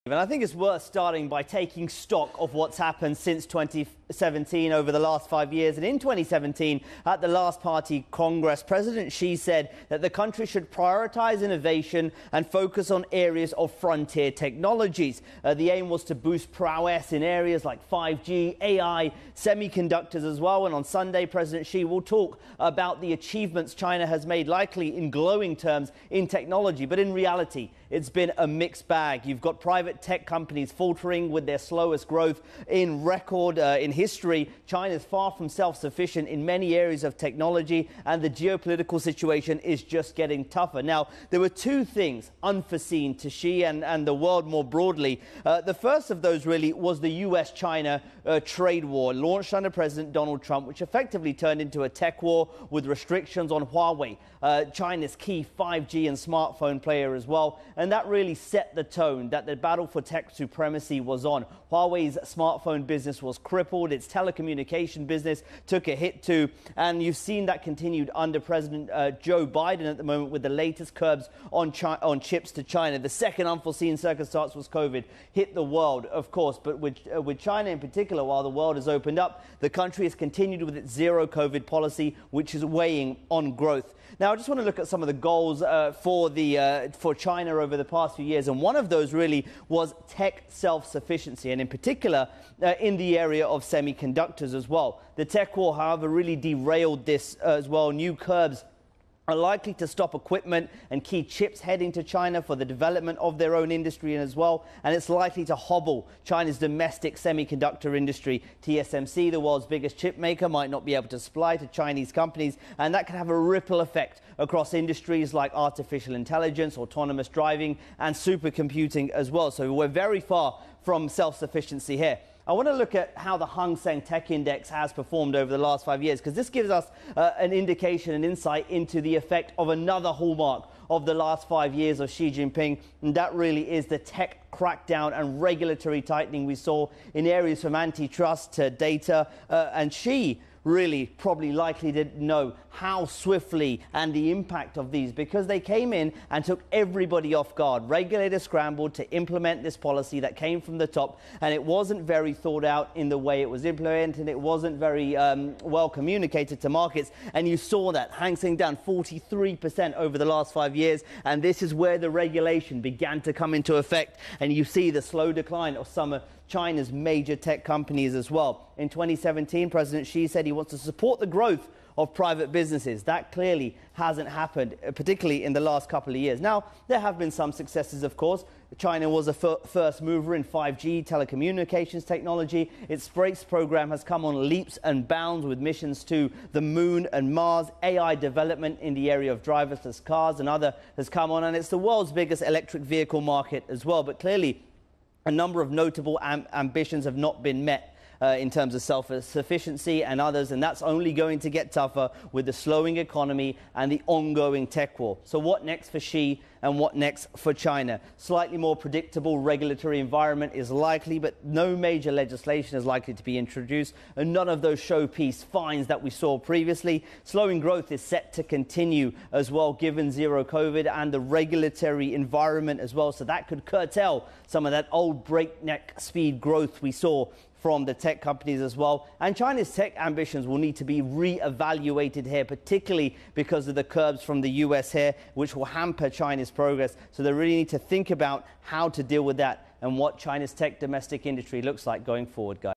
And I think it's worth starting by taking stock of what's happened since 2017 over the last 5 years. And in 2017, at the last party Congress, President Xi said that the country should prioritize innovation and focus on areas of frontier technologies. The aim was to boost prowess in areas like 5G, AI, semiconductors as well. And on Sunday, President Xi will talk about the achievements China has made, likely in glowing terms, in technology. But in reality, it's been a mixed bag. You've got private tech companies faltering with their slowest growth in history. China is far from self-sufficient in many areas of technology, and the geopolitical situation is just getting tougher. Now, there were two things unforeseen to Xi and the world more broadly. The first of those really was the US-China trade war launched under President Donald Trump, which effectively turned into a tech war with restrictions on Huawei, China's key 5G and smartphone player as well. And that really set the tone that the battle for tech supremacy was on. Huawei's smartphone business was crippled. Its telecommunication business took a hit too. And you've seen that continued under President Joe Biden at the moment with the latest curbs on chips to China. The second unforeseen circumstance was COVID. Hit the world, of course. But with China in particular, while the world has opened up, the country has continued with its zero COVID policy, which is weighing on growth. Now, I just want to look at some of the goals for China over the past few years. And one of those really was tech self-sufficiency, and in particular in the area of semiconductors as well. The tech war, however, really derailed this as well. New curbs are likely to stop equipment and key chips heading to China for the development of their own industry as well. And it's likely to hobble China's domestic semiconductor industry. TSMC, the world's biggest chip maker, might not be able to supply to Chinese companies, and that can have a ripple effect across industries like artificial intelligence, autonomous driving, and supercomputing as well. So we're very far from self-sufficiency here. I want to look at how the Hang Seng Tech Index has performed over the last 5 years, because this gives us an indication and insight into the effect of another hallmark of the last 5 years of Xi Jinping, and that really is the tech crackdown and regulatory tightening we saw in areas from antitrust to data. And Xi really probably likely didn't know how swiftly and the impact of these, because they came in and took everybody off guard. Regulators scrambled to implement this policy that came from the top, and it wasn't very thought out in the way it was implemented, and it wasn't very well communicated to markets. And you saw that Hang Seng down 43% over the last 5 years, and this is where the regulation began to come into effect, and you see the slow decline of some of China's major tech companies as well. In 2017, President Xi said he wants to support the growth of private businesses. That clearly hasn't happened, particularly in the last couple of years. Now, there have been some successes, of course. China was a first mover in 5G telecommunications technology. Its space program has come on leaps and bounds with missions to the moon and Mars. AI development in the area of driverless cars and other has come on, and it's the world's biggest electric vehicle market as well. But clearly, a number of notable ambitions have not been met in terms of self-sufficiency and others, and that's only going to get tougher with the slowing economy and the ongoing tech war. So what next for Xi and what next for China? Slightly more predictable regulatory environment is likely, but no major legislation is likely to be introduced, and none of those showpiece fines that we saw previously. Slowing growth is set to continue as well, given zero COVID and the regulatory environment as well. So that could curtail some of that old breakneck speed growth we saw from the tech companies as well. And China's tech ambitions will need to be re-evaluated here, particularly because of the curbs from the US here, which will hamper China's progress. So they really need to think about how to deal with that and what China's tech domestic industry looks like going forward, guys.